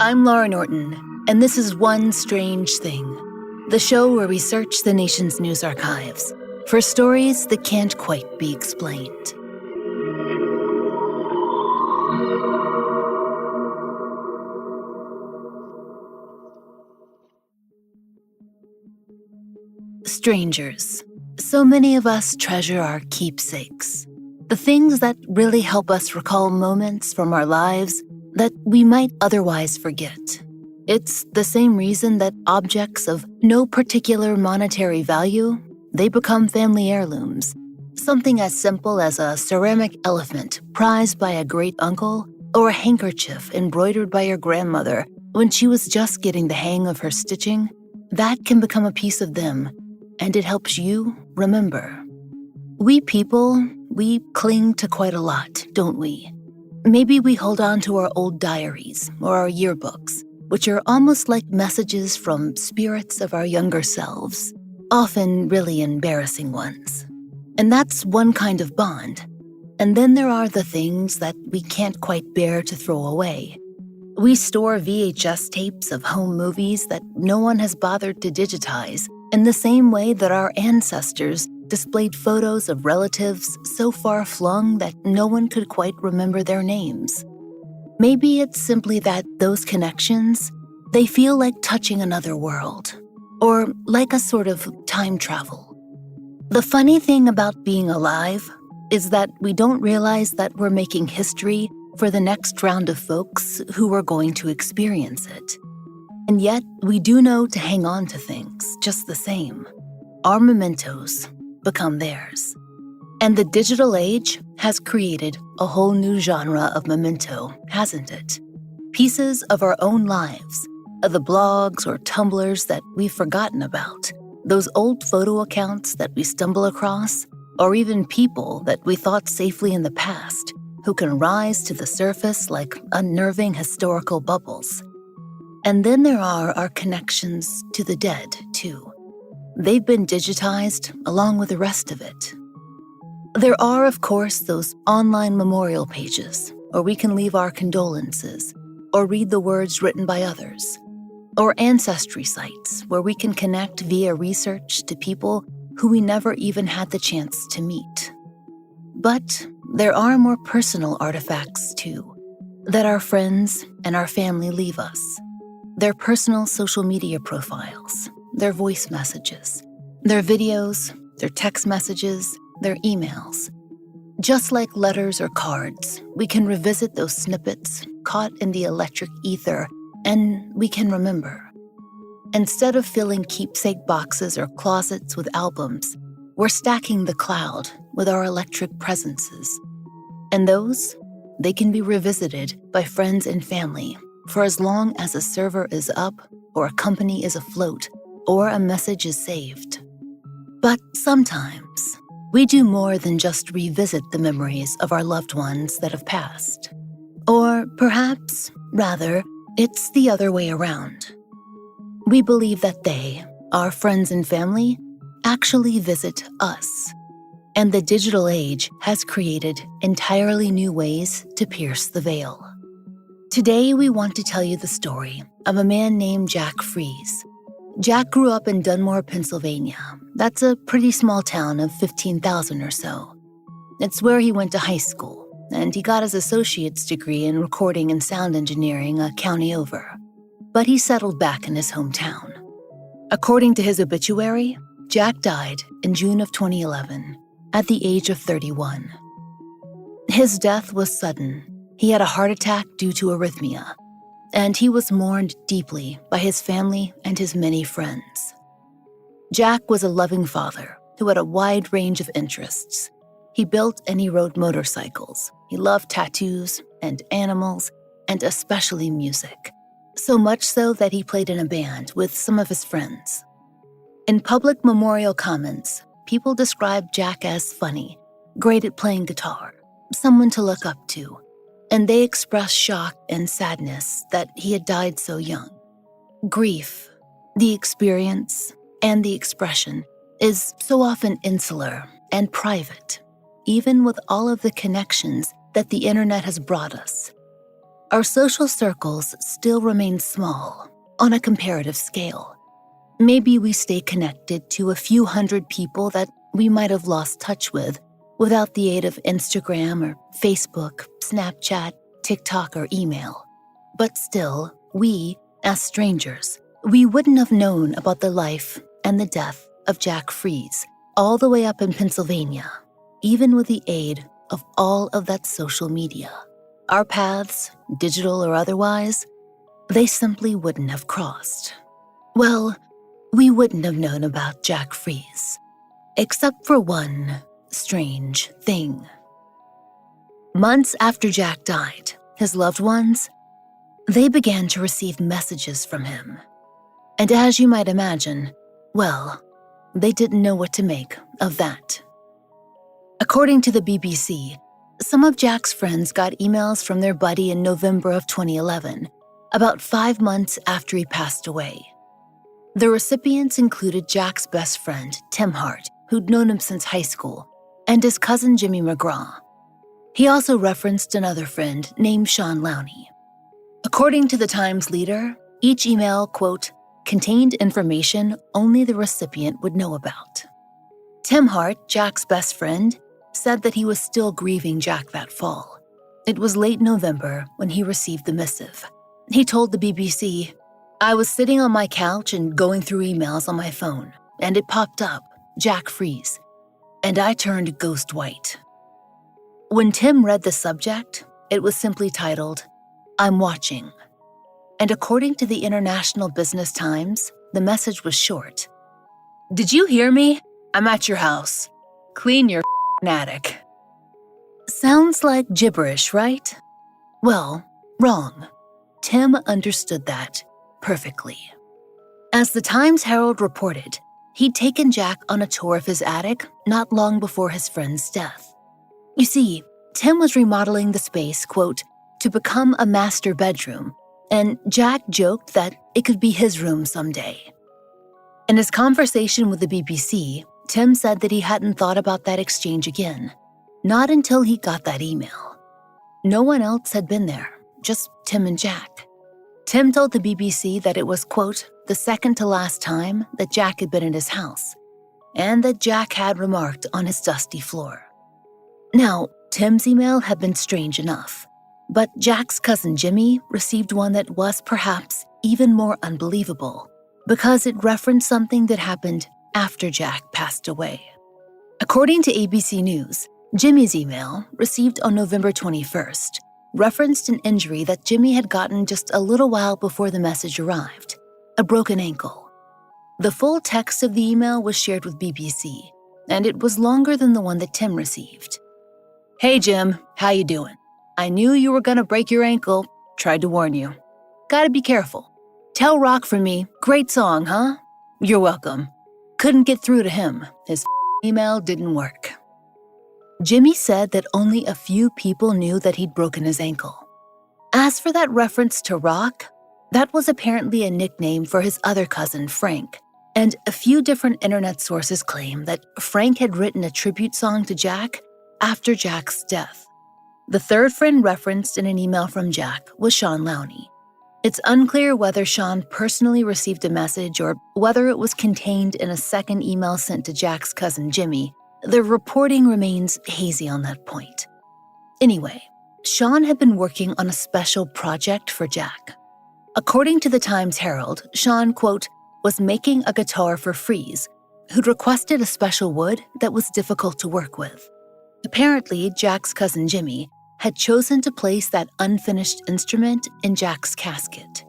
I'm Laurah Norton, and this is One Strange Thing, the show where we search the nation's news archives for stories that can't quite be explained. Strangers. So many of us treasure our keepsakes, the things that really help us recall moments from our lives that we might otherwise forget. It's the same reason that objects of no particular monetary value, they become family heirlooms. Something as simple as a ceramic elephant prized by a great uncle, or a handkerchief embroidered by your grandmother when she was just getting the hang of her stitching, that can become a piece of them, and it helps you remember. We people, we cling to quite a lot, don't we? Maybe we hold on to our old diaries or our yearbooks, which are almost like messages from spirits of our younger selves, often really embarrassing ones. And that's one kind of bond. And then there are the things that we can't quite bear to throw away. We store VHS tapes of home movies that no one has bothered to digitize, in the same way that our ancestors displayed photos of relatives so far flung that no one could quite remember their names. Maybe it's simply that those connections, they feel like touching another world, or like a sort of time travel. The funny thing about being alive is that we don't realize that we're making history for the next round of folks who are going to experience it. And yet, we do know to hang on to things just the same. Our mementos become theirs. And the digital age has created a whole new genre of memento, hasn't it? Pieces of our own lives, of the blogs or Tumblrs that we've forgotten about, those old photo accounts that we stumble across, or even people that we thought safely in the past, who can rise to the surface like unnerving historical bubbles. And then there are our connections to the dead, too. They've been digitized along with the rest of it. There are, of course, those online memorial pages where we can leave our condolences or read the words written by others, or ancestry sites where we can connect via research to people who we never even had the chance to meet. But there are more personal artifacts, too, that our friends and our family leave us. Their personal social media profiles, their voice messages, their videos, their text messages, their emails. Just like letters or cards, we can revisit those snippets caught in the electric ether, and we can remember. Instead of filling keepsake boxes or closets with albums, we're stacking the cloud with our electric presences. And those, they can be revisited by friends and family for as long as a server is up or a company is afloat or a message is saved. But sometimes, we do more than just revisit the memories of our loved ones that have passed. Or perhaps, rather, it's the other way around. We believe that they, our friends and family, actually visit us. And the digital age has created entirely new ways to pierce the veil. Today, we want to tell you the story of a man named Jack Froese. Jack grew up in Dunmore, Pennsylvania. That's a pretty small town of 15,000 or so. It's where he went to high school, and he got his associate's degree in recording and sound engineering a county over. But he settled back in his hometown. According to his obituary, Jack died in June of 2011 at the age of 31. His death was sudden. He had a heart attack due to arrhythmia, and he was mourned deeply by his family and his many friends. Jack was a loving father who had a wide range of interests. He built and he rode motorcycles. He loved tattoos and animals, and especially music. So much so that he played in a band with some of his friends. In public memorial comments, people described Jack as funny, great at playing guitar, someone to look up to, and they expressed shock and sadness that he had died so young. Grief, the experience, and the expression is so often insular and private, even with all of the connections that the internet has brought us. our social circles still remain small on a comparative scale. Maybe we stay connected to a few hundred people that we might have lost touch with without the aid of Instagram or Facebook, Snapchat, TikTok, or email. But still, we, as strangers, we wouldn't have known about the life and the death of Jack Froese all the way up in Pennsylvania, even with the aid of all of that social media. Our paths, digital or otherwise, they simply wouldn't have crossed. Well, we wouldn't have known about Jack Froese, except for one strange thing. Months after Jack died, his loved ones, they began to receive messages from him. And as you might imagine, well, they didn't know what to make of that. According to the BBC, some of Jack's friends got emails from their buddy in November of 2011, about 5 months after he passed away. The recipients included Jack's best friend, Tim Hart, who'd known him since high school, and his cousin Jimmy McGraw. He also referenced another friend named Sean Lowney. According to the Times leader, each email, quote, contained information only the recipient would know about. Tim Hart, Jack's best friend, said that he was still grieving Jack that fall. It was late November when he received the missive. He told the BBC, "I was sitting on my couch and going through emails on my phone, and it popped up, Jack Froese, and I turned ghost white." When Tim read the subject, it was simply titled, "I'm watching." And according to the International Business Times, the message was short. "Did you hear me? I'm at your house. Clean your attic." Sounds like gibberish, right? Well, wrong. Tim understood that perfectly. As the Times Herald reported, he'd taken Jack on a tour of his attic not long before his friend's death. You see, Tim was remodeling the space, quote, to become a master bedroom, and Jack joked that it could be his room someday. In his conversation with the BBC, Tim said that he hadn't thought about that exchange again, not until he got that email. No one else had been there, just Tim and Jack. Tim told the BBC that it was, quote, the second to last time that Jack had been in his house, and that Jack had remarked on his dusty floor. Now, Tim's email had been strange enough, but Jack's cousin Jimmy received one that was perhaps even more unbelievable, because it referenced something that happened after Jack passed away. According to ABC News, Jimmy's email, received on November 21st, referenced an injury that Jimmy had gotten just a little while before the message arrived, a broken ankle. The full text of the email was shared with BBC, and it was longer than the one that Tim received. "Hey Jim, how you doing? I knew you were gonna break your ankle, tried to warn you. Gotta be careful. Tell Rock from me, great song, huh? You're welcome. Couldn't get through to him, his email didn't work." Jimmy said that only a few people knew that he'd broken his ankle. As for that reference to Rock, that was apparently a nickname for his other cousin, Frank, and a few different internet sources claim that Frank had written a tribute song to Jack after Jack's death. The third friend referenced in an email from Jack was Sean Lowney. It's unclear whether Sean personally received a message or whether it was contained in a second email sent to Jack's cousin Jimmy. The reporting remains hazy on that point. Anyway, Sean had been working on a special project for Jack. According to the Times Herald, Sean, quote, was making a guitar for Froese, who'd requested a special wood that was difficult to work with. Apparently, Jack's cousin Jimmy had chosen to place that unfinished instrument in Jack's casket.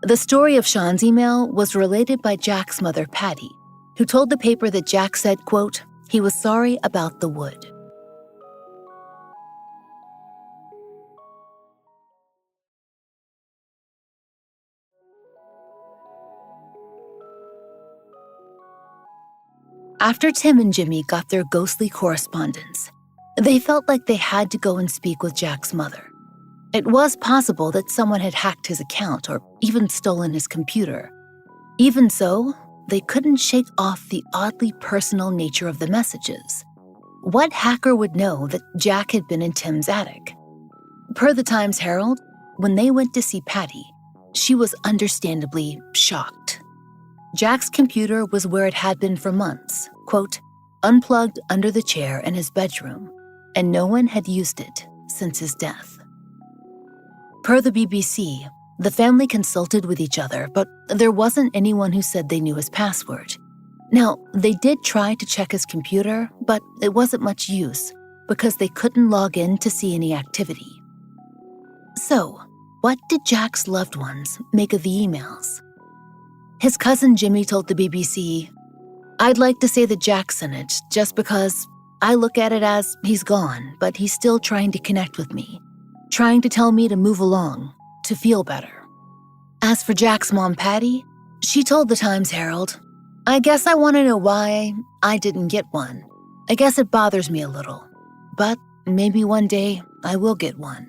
The story of Sean's email was related by Jack's mother, Patty, who told the paper that Jack said, quote, he was sorry about the wood. After Tim and Jimmy got their ghostly correspondence, they felt like they had to go and speak with Jack's mother. It was possible that someone had hacked his account or even stolen his computer. Even so, they couldn't shake off the oddly personal nature of the messages. What hacker would know that Jack had been in Tim's attic? Per the Times Herald, when they went to see Patty, she was understandably shocked. Jack's computer was where it had been for months, quote, unplugged under the chair in his bedroom, and no one had used it since his death. Per the BBC, the family consulted with each other, but there wasn't anyone who said they knew his password. Now, they did try to check his computer, but it wasn't much use because they couldn't log in to see any activity. So, what did Jack's loved ones make of the emails? His cousin Jimmy told the BBC, "I'd like to say that Jack sent it just because I look at it as he's gone, but he's still trying to connect with me, trying to tell me to move along, to feel better." As for Jack's mom, Patty, she told the Times Herald, "I guess I want to know why I didn't get one. I guess it bothers me a little, but maybe one day I will get one."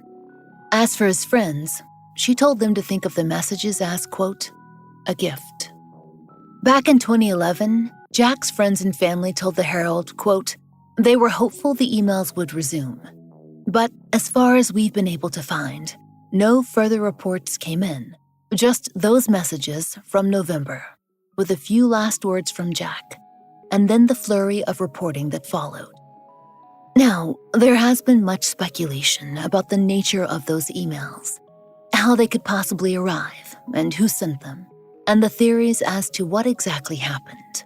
As for his friends, she told them to think of the messages as, quote, a gift. Back in 2011, Jack's friends and family told the Herald, quote, they were hopeful the emails would resume. But as far as we've been able to find, no further reports came in, just those messages from November, with a few last words from Jack, and then the flurry of reporting that followed. Now, there has been much speculation about the nature of those emails, how they could possibly arrive, and who sent them, and the theories as to what exactly happened.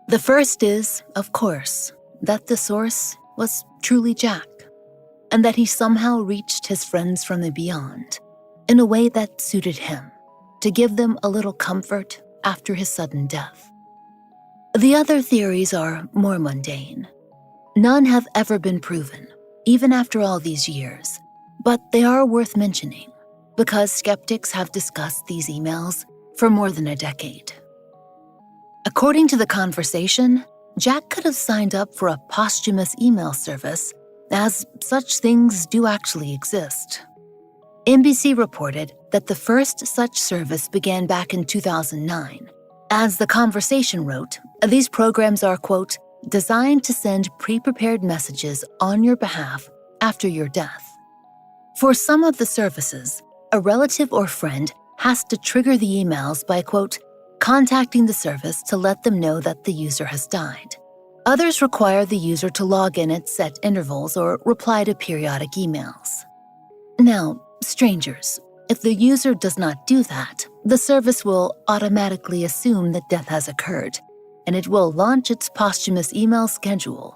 The first is, of course, that the source was truly Jack, and that he somehow reached his friends from the beyond in a way that suited him, to give them a little comfort after his sudden death. The other theories are more mundane. None have ever been proven, even after all these years, but they are worth mentioning because skeptics have discussed these emails for more than a decade. According to The Conversation, Jack could have signed up for a posthumous email service, as such things do actually exist. NBC reported that the first such service began back in 2009. As The Conversation wrote, these programs are, quote, designed to send pre-prepared messages on your behalf after your death. For some of the services, a relative or friend has to trigger the emails by, quote, contacting the service to let them know that the user has died. Others require the user to log in at set intervals or reply to periodic emails. Now, strangers, if the user does not do that, the service will automatically assume that death has occurred, and it will launch its posthumous email schedule.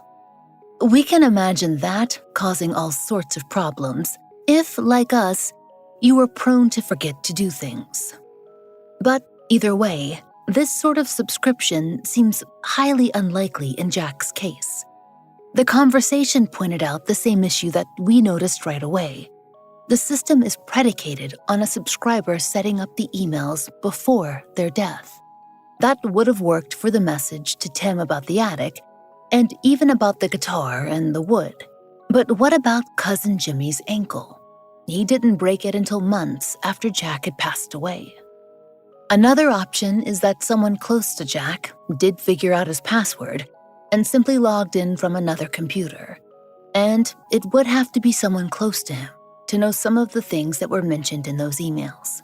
We can imagine that causing all sorts of problems if, like us, you were prone to forget to do things. But either way, this sort of subscription seems highly unlikely in Jack's case. The Conversation pointed out the same issue that we noticed right away. The system is predicated on a subscriber setting up the emails before their death. That would have worked for the message to Tim about the attic, and even about the guitar and the wood. But what about Cousin Jimmy's ankle? He didn't break it until months after Jack had passed away. Another option is that someone close to Jack did figure out his password and simply logged in from another computer. And it would have to be someone close to him to know some of the things that were mentioned in those emails.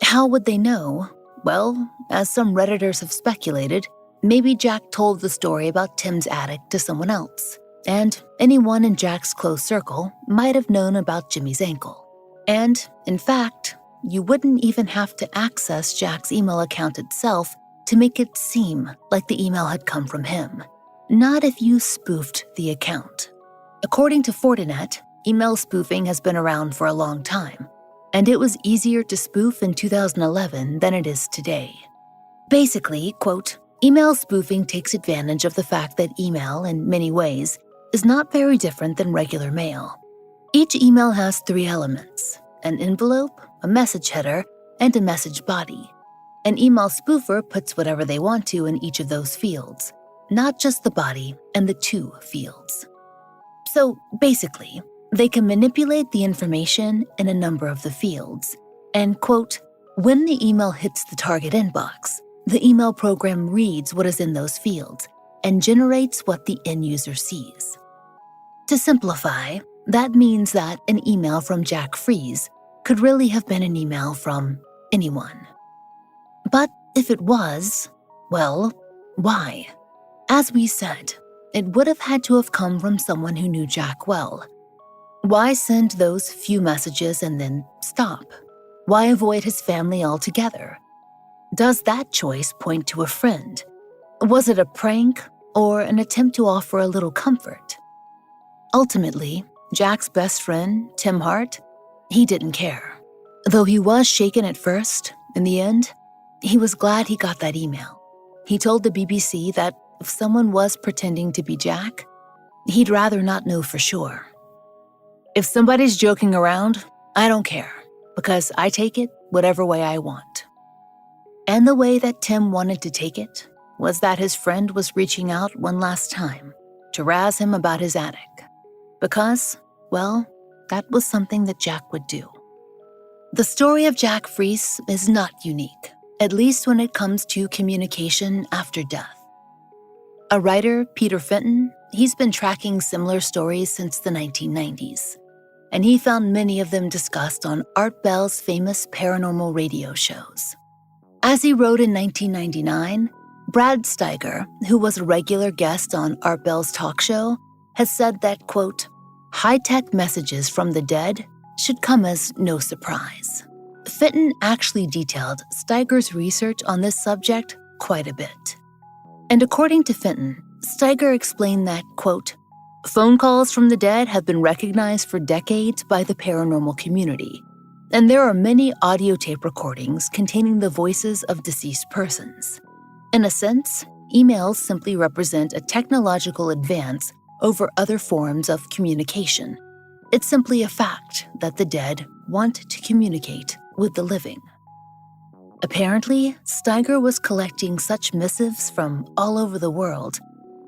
How would they know? Well, as some Redditors have speculated, maybe Jack told the story about Tim's attic to someone else, and anyone in Jack's close circle might have known about Jimmy's ankle. And, in fact, you wouldn't even have to access Jack's email account itself to make it seem like the email had come from him. Not if you spoofed the account. According to Fortinet, email spoofing has been around for a long time, and it was easier to spoof in 2011 than it is today. Basically, quote, email spoofing takes advantage of the fact that email, in many ways, is not very different than regular mail. Each email has 3 elements: an envelope, a message header, and a message body. An email spoofer puts whatever they want to in each of those fields, not just the body and the 2 fields. So basically, they can manipulate the information in a number of the fields, and, quote, when the email hits the target inbox, the email program reads what is in those fields and generates what the end user sees. To simplify, that means that an email from Jack Froese could really have been an email from anyone. But if it was, well, why? As we said, it would have had to have come from someone who knew Jack well. Why send those few messages and then stop? Why avoid his family altogether? Does that choice point to a friend? Was it a prank or an attempt to offer a little comfort? Ultimately, Jack's best friend, Tim Hart, he didn't care. Though he was shaken at first, in the end, he was glad he got that email. He told the BBC that if someone was pretending to be Jack, he'd rather not know for sure. If somebody's joking around, I don't care, because I take it whatever way I want. And the way that Tim wanted to take it was that his friend was reaching out one last time to razz him about his attic. Because, well, that was something that Jack would do. The story of Jack Froese is not unique, at least when it comes to communication after death. A writer, Peter Fenton, he's been tracking similar stories since the 1990s, and he found many of them discussed on Art Bell's famous paranormal radio shows. As he wrote in 1999, Brad Steiger, who was a regular guest on Art Bell's talk show, has said that, quote, high-tech messages from the dead should come as no surprise. Fenton actually detailed Steiger's research on this subject quite a bit. And according to Fenton, Steiger explained that, quote, phone calls from the dead have been recognized for decades by the paranormal community, and there are many audio tape recordings containing the voices of deceased persons. In a sense, emails simply represent a technological advance over other forms of communication. It's simply a fact that the dead want to communicate with the living. Apparently, Steiger was collecting such missives from all over the world,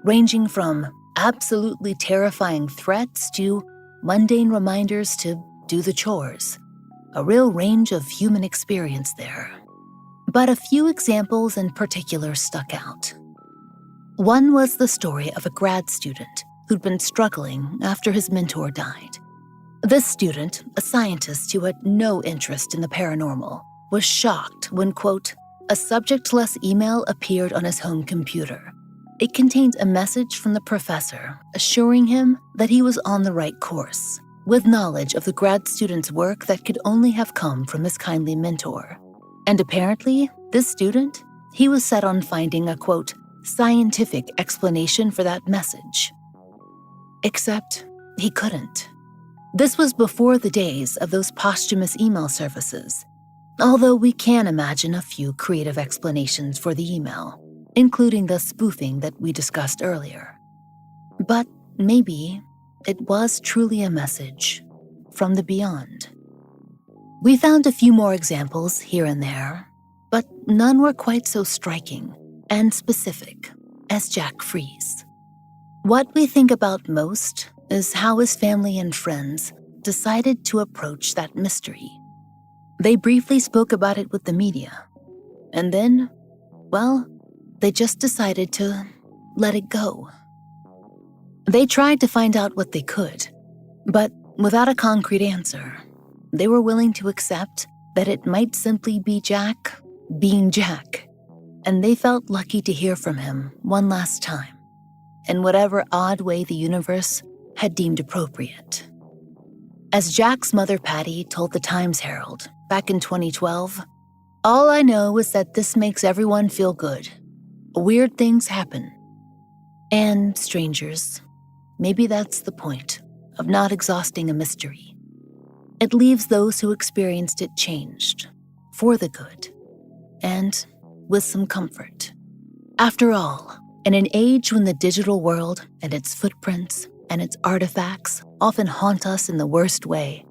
ranging from absolutely terrifying threats to mundane reminders to do the chores. A real range of human experience there. But a few examples in particular stuck out. One was the story of a grad student who'd been struggling after his mentor died. This student, a scientist who had no interest in the paranormal, was shocked when, quote, a subjectless email appeared on his home computer. It contained a message from the professor assuring him that he was on the right course, with knowledge of the grad student's work that could only have come from his kindly mentor. And apparently, this student, he was set on finding a, quote, scientific explanation for that message. Except he couldn't. This was before the days of those posthumous email services, although we can imagine a few creative explanations for the email, including the spoofing that we discussed earlier. But maybe it was truly a message from the beyond. We found a few more examples here and there, but none were quite so striking and specific as Jack Froese. What we think about most is how his family and friends decided to approach that mystery. They briefly spoke about it with the media, and then, well, they just decided to let it go. They tried to find out what they could, but without a concrete answer, they were willing to accept that it might simply be Jack being Jack, and they felt lucky to hear from him one last time, in whatever odd way the universe had deemed appropriate. As Jack's mother Patty told the Times Herald back in 2012, all I know is that this makes everyone feel good. Weird things happen. And strangers, maybe that's the point of not exhausting a mystery. It leaves those who experienced it changed, for the good, and with some comfort. After all, in an age when the digital world and its footprints and its artifacts often haunt us in the worst way,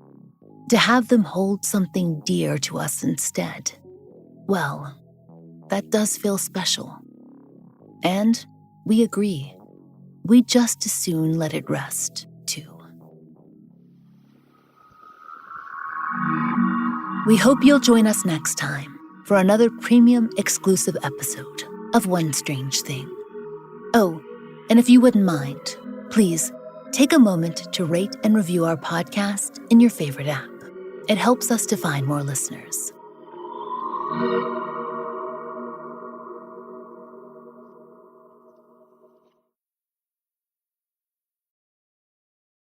to have them hold something dear to us instead, well, that does feel special. And we agree, we'd just as soon let it rest, too. We hope you'll join us next time for another premium exclusive episode of One Strange Thing. Oh, and if you wouldn't mind, please take a moment to rate and review our podcast in your favorite app. It helps us to find more listeners.